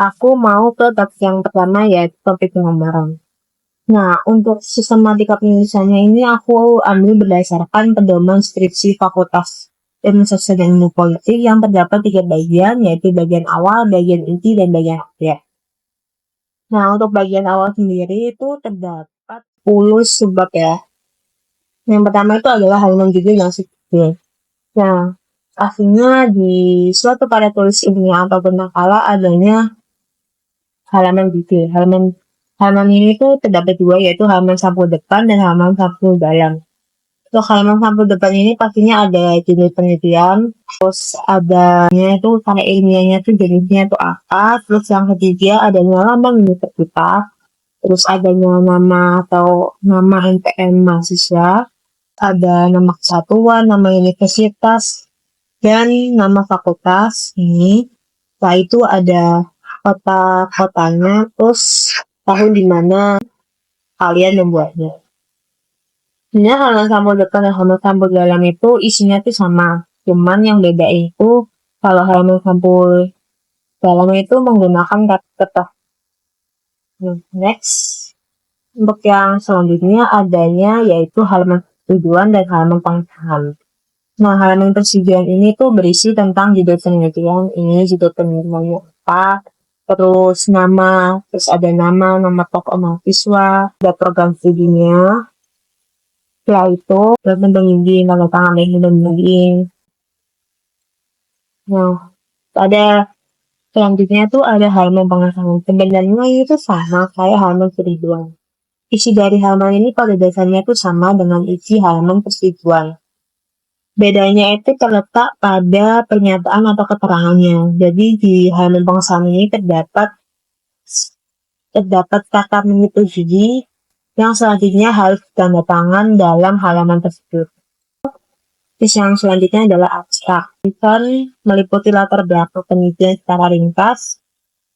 aku mau ke topik yang pertama, yaitu topik penggambaran. Nah, untuk sistematika penulisannya ini aku ambil berdasarkan pedoman skripsi Fakultas Ilmu Sosial dan Ilmu Politik yang terdapat 3 bagian, yaitu bagian awal, bagian inti, dan bagian akhir. Nah, untuk bagian awal sendiri itu terdapat 10 subbab ya. Yang pertama itu adalah halaman judul yang sipil. Nah, aslinya di suatu karya tulis ilmiah ataupun makalah adanya halaman judul. Halaman ini tuh terdapat 2, yaitu halaman sampul depan dan halaman sampul dalam. Untuk halaman sampul depan ini pastinya ada judul penelitian, terus adanya itu karya ilmiahnya tuh jenisnya itu apa, terus yang ketiga adanya lambang universitas, terus adanya nama atau nama NPM mahasiswa, ada nama kesatuan, nama universitas, dan nama fakultas ini. Setelah itu ada kota-kotanya, terus tahun dimana kalian membuatnya. Sebenarnya halaman sampul depan dan halaman sampul dalam itu isinya tuh sama, cuman yang beda itu kalau halaman sampul dalam itu menggunakan kertas. Next, untuk yang selanjutnya adanya yaitu halaman tujuan dan halaman pengetahuan. Nah, halaman persetujuan ini tuh berisi tentang judul penelitian, ini judul penelitiannya apa, terus nama, terus ada nama tokoh mahasiswa, ada program studinya. Setelah itu, dokumen pembimbing, tanda tangan dokumen pembimbing. Nah, ada selanjutnya tuh ada halaman pengetahuan. Sebenarnya itu sama kayak halaman persetujuan. Isi dari halaman ini pada dasarnya tuh sama dengan isi halaman persetujuan. Bedanya itu terletak pada pernyataan atau keterangannya. Jadi di halaman pengetahuan ini terdapat kata menyetujui yang selanjutnya harus tanda tangan dalam halaman tersebut. Terus yang selanjutnya adalah abstrak. Bukan meliputi latar belakang penelitian secara ringkas,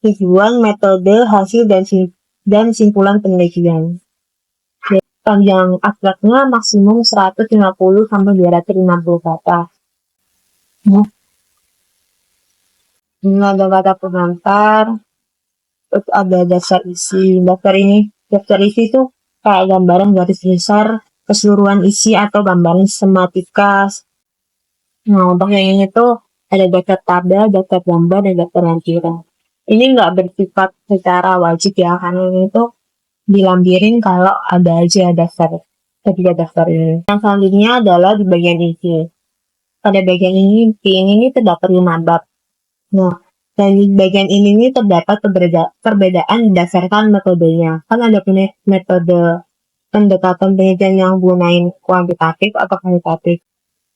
tujuan, metode, hasil, dan simpulan penelitian. Panjang abstraknya maksimum 150 sampai 250 kata. Ini ada kata pengantar, terus ada dasar isi. Dasar isi itu kayak gambaran garis besar keseluruhan isi atau gambaran sematika. Nah, untuk yang ini tuh ada daftar tabel, daftar gambar, dan daftar lampiran. Ini nggak bersifat secara wajib ya, karena ini tuh dilampirin kalau ada aja ketiga daftar ini. Yang selanjutnya adalah di bagian isi. Pada bagian ini terdapat 5 bab. Nah, dan di bagian ini terdapat perbedaan berdasarkan metodenya. Kan ada metode pendekatan penelitian yang gunain kuantitatif atau kualitatif.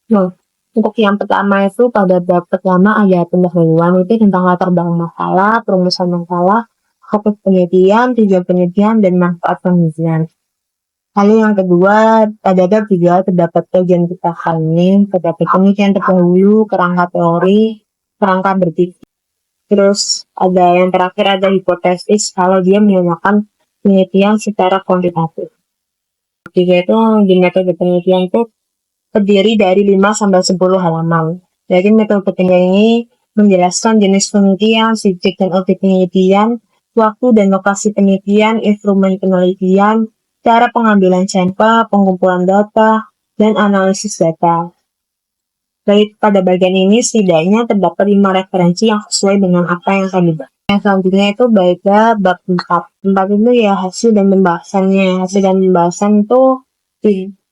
Nah, untuk yang pertama itu pada bab pertama ada pendahuluan, itu tentang latar belakang masalah, perumusan masalah, fokus penelitian, tujuan penelitian, dan manfaat penelitian. Lalu yang kedua, pada bab 3 terdapat bagian ini, terdapat penelitian terdahulu, kerangka teori, kerangka berpikir. Terus ada yang terakhir ada hipotesis kalau dia menggunakan penelitian secara kuantitatif. Ketiga itu di metode penelitian itu terdiri dari 5-10 halaman. Jadi metode penelitian ini menjelaskan jenis penelitian, subjek dan objek penelitian, waktu dan lokasi penelitian, instrumen penelitian, cara pengambilan sampel, pengumpulan data, dan analisis data. Baik, pada bagian ini setidaknya terdapat 5 referensi yang sesuai dengan apa yang akan dibahas. Yang selanjutnya itu bab 4. 4 itu ya hasil dan pembahasannya. Hasil dan pembahasan itu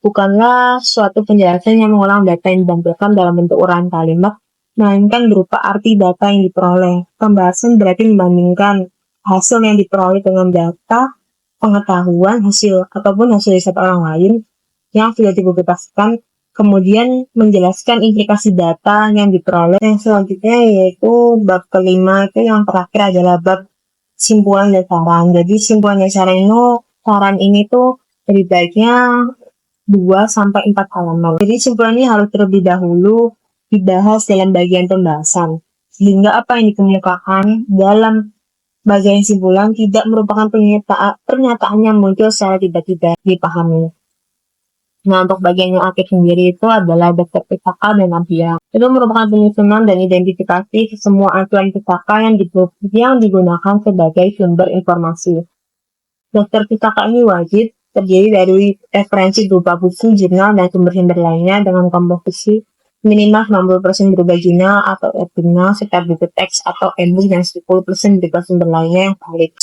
bukanlah suatu penjelasan yang mengulang data yang ditampilkan dalam bentuk uraian kalimat, melainkan berupa arti data yang diperoleh. Pembahasan berarti membandingkan hasil yang diperoleh dengan data, pengetahuan, hasil ataupun hasil riset orang lain yang sudah dipublikasikan, kemudian menjelaskan implikasi data yang diperoleh. Yang selanjutnya yaitu bab kelima, itu yang terakhir adalah bab simpulan dan saran. Jadi simpulan dan saran ini tuh lebih baiknya 2-4 halaman. Jadi simpulan ini harus terlebih dahulu dibahas dalam bagian pembahasan, sehingga apa yang dikemukakan dalam bagian simpulan tidak merupakan pernyataan yang muncul secara tiba-tiba dipahami. Nah, untuk bagian yang aktif sendiri itu adalah daftar pustaka dan lampiran. Itu merupakan penyusunan dan identifikasi semua acuan pustaka yang digunakan sebagai sumber informasi. Daftar pustaka ini wajib terdiri dari referensi berupa buku, jurnal, dan sumber-sumber lainnya dengan komposisi minimal 90% berupa jurnal atau e-jurnal serta buku teks atau e-book dan 10% berupa sumber lainnya yang valid.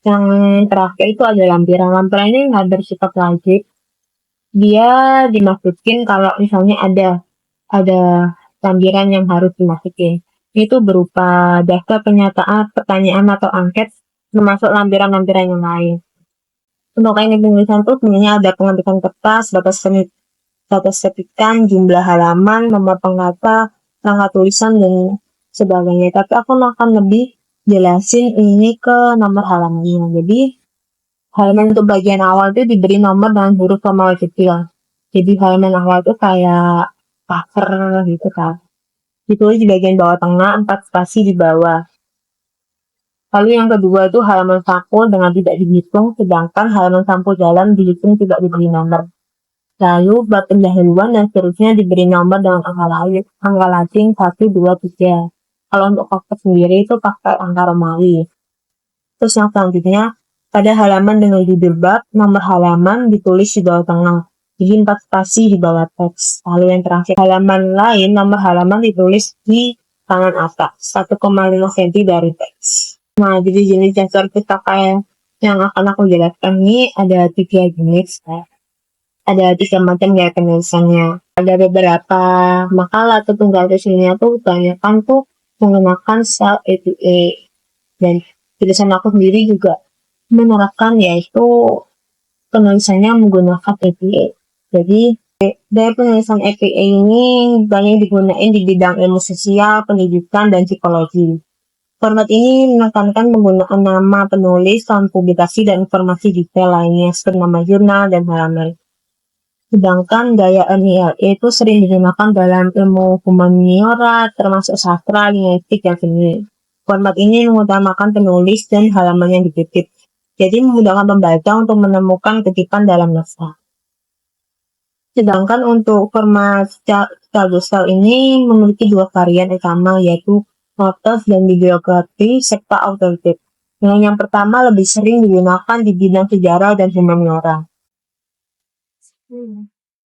Yang terakhir itu ada lampiran. Lampiran ini nggak bersifat wajib. Dia dimasukin kalau misalnya ada lampiran yang harus dimasukin. Itu berupa daftar penyataan, pertanyaan atau angket, termasuk lampiran-lampiran yang lain. Untuk teknik penulisan itu sebenarnya ada pengambilan kertas, batas ketikan, jumlah halaman, nomor penghafal, angka tulisan, dan sebagainya. Tapi aku akan lebih jelasin ini ke nomor halamannya. Jadi, halaman untuk bagian awal itu diberi nomor dengan huruf formal kecil. Jadi, halaman awal itu kayak cover gitu kan. Ditulis di bagian bawah tengah, 4 spasi di bawah. Lalu yang kedua itu halaman sampul dengan tidak dihitung, sedangkan halaman sampul jalan dihitung tidak diberi nomor. Lalu bab pendahuluan dan seterusnya diberi nomor dengan angka Latin 1, 2, 3. Kalau untuk cover sendiri itu pakai angka Romawi. Terus yang selanjutnya, pada halaman dengan judul bab, nomor halaman ditulis di bawah tengah. Jadi 4 spasi di bawah teks. Lalu yang terakhir, halaman lain, nomor halaman ditulis di kanan atas, 1,5 cm dari teks. Nah, jadi jenis dasar pustaka yang akan aku jelaskan ini ada 3 jenis. Ada 3 macam gaya penulisannya. Ada beberapa makalah atau tunggal tulisannya tuh kebanyakan tuh menggunakan style APA. Dan tulisan aku sendiri juga menerapkan yaitu penulisannya menggunakan APA. Jadi gaya penulisan APA ini banyak digunakan di bidang ilmu sosial, pendidikan, dan psikologi. Format ini menekankan penggunaan nama penulis, tahun publikasi, dan informasi detail lainnya seperti nama jurnal dan halaman. Sedangkan gaya NILE itu sering digunakan dalam ilmu humaniora, termasuk sastra, linguistik, dan seni. Format ini mengutamakan penulis dan halaman yang dikutip, jadi memudahkan pembaca untuk menemukan kutipan dalam naskah. Sedangkan untuk format style ini memiliki 2 varian utama, yaitu notes dan bibliografi serta authoritative. Yang pertama lebih sering digunakan di bidang sejarah dan humaniora.